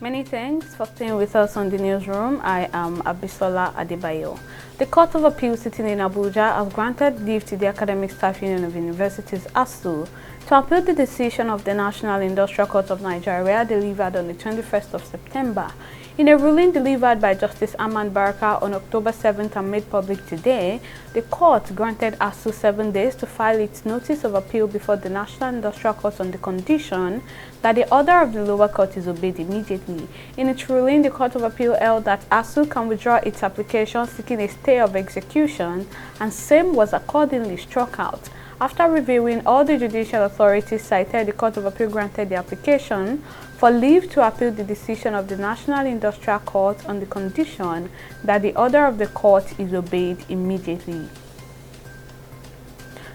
Many thanks for staying with us on the newsroom. I am Abisola Adebayo. The Court of Appeal sitting in Abuja has granted leave to the Academic Staff Union of Universities (ASU) to appeal the decision of the National Industrial Court of Nigeria delivered on the 21st of September. In a ruling delivered by Justice Ahmad Baraka on October 7th and made public today, the court granted ASU 7 days to file its notice of appeal before the National Industrial Court on the condition that the order of the lower court is obeyed immediately. In its ruling, the Court of Appeal held that ASU can withdraw its application seeking a stay of execution, and same was accordingly struck out. After reviewing all the judicial authorities cited, the Court of Appeal granted the application for leave to appeal the decision of the National Industrial Court on the condition that the order of the court is obeyed immediately.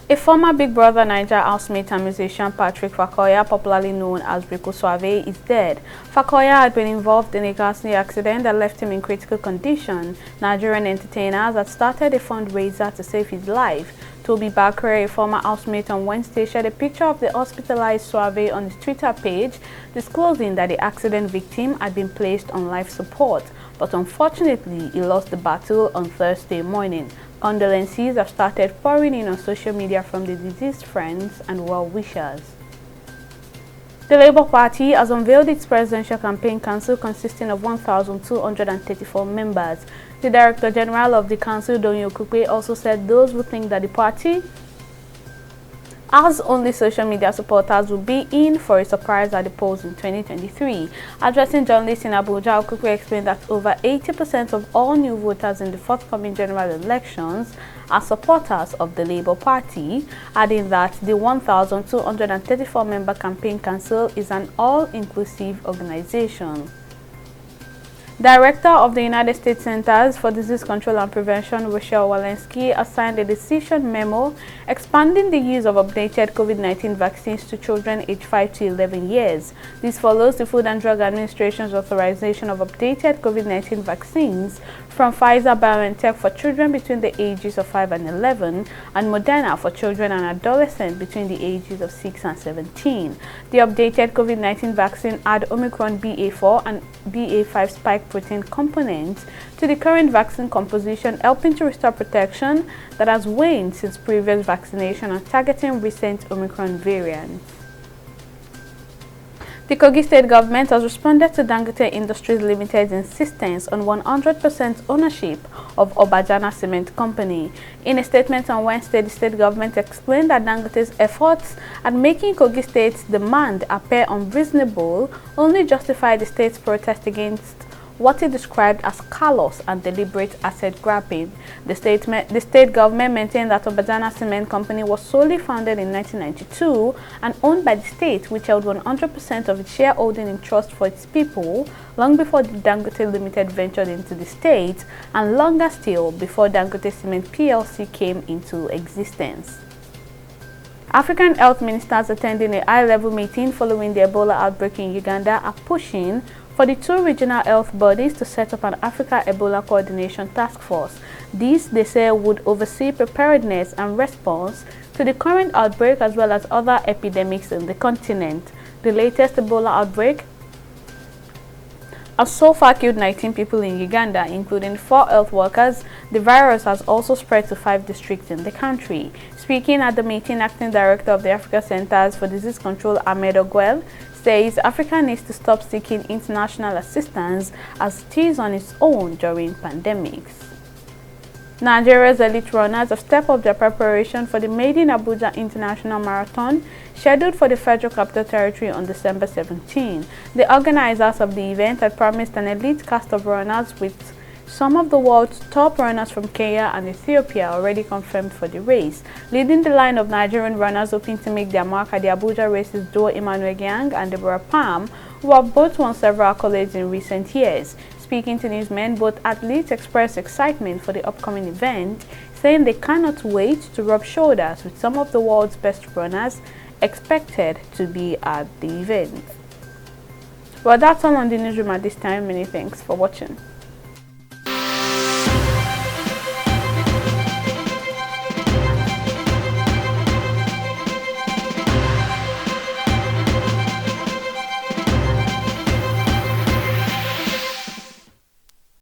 A former Big Brother Naija housemate and musician Patrick Fakoya, popularly known as Rico Suave, is dead. Fakoya had been involved in a ghastly accident that left him in critical condition. Nigerian entertainers had started a fundraiser to save his life. Toby Bakre, a former housemate, on Wednesday shared a picture of the hospitalized Suave on his Twitter page, disclosing that the accident victim had been placed on life support, but unfortunately he lost the battle on Thursday morning. Condolences have started pouring in on social media from the deceased friends and well-wishers. The Labour Party has unveiled its presidential campaign council consisting of 1,234 members. The Director General of the council, Donyo Kupe, also said those who think that the party as only social media supporters will be in for a surprise at the polls in 2023. Addressing journalists in Abuja, Okupe explained that over 80% of all new voters in the forthcoming general elections are supporters of the Labour Party, adding that the 1,234-member campaign council is an all-inclusive organization. Director of the United States Centers for Disease Control and Prevention, Rochelle Walensky, has signed a decision memo expanding the use of updated COVID-19 vaccines to children aged 5 to 11 years. This follows the Food and Drug Administration's authorization of updated COVID-19 vaccines from Pfizer-BioNTech for children between the ages of 5 and 11 and Moderna for children and adolescents between the ages of 6 and 17. The updated COVID-19 vaccine add Omicron BA4 and BA5 spike protein components to the current vaccine composition, helping to restore protection that has waned since previous vaccination and targeting recent Omicron variants. The Kogi State government has responded to Dangote Industries Limited's insistence on 100% ownership of Obajana Cement Company. In a statement on Wednesday, the state government explained that Dangote's efforts at making Kogi State's demand appear unreasonable only justify the state's protest against what it described as callous and deliberate asset grabbing. The state government maintained that Obajana Cement Company was solely founded in 1992 and owned by the state, which held 100% of its shareholding in trust for its people long before the Dangote Limited ventured into the state, and longer still before Dangote Cement PLC came into existence. African health ministers attending a high-level meeting following the Ebola outbreak in Uganda are pushing for the two regional health bodies to set up an Africa Ebola Coordination Task Force. This, they say, would oversee preparedness and response to the current outbreak as well as other epidemics in the continent. The latest Ebola outbreak has so far killed 19 people in Uganda, including 4 health workers. The virus has also spread to 5 districts in the country. Speaking at the meeting, Acting Director of the Africa Centers for Disease Control, Ahmed Ogwell, says Africa needs to stop seeking international assistance as it is on its own during pandemics. Nigeria's elite runners have stepped up their preparation for the Made in Abuja International Marathon, scheduled for the Federal Capital Territory on December 17. The organizers of the event had promised an elite cast of runners, with some of the world's top runners from Kenya and Ethiopia already confirmed for the race. Leading the line of Nigerian runners hoping to make their mark at the Abuja race is Joe Emmanuel Gang and Deborah Palm, who have both won several accolades in recent years. Speaking to newsmen, both athletes expressed excitement for the upcoming event, saying they cannot wait to rub shoulders with some of the world's best runners expected to be at the event. Well, that's all on the newsroom at this time. Many thanks for watching.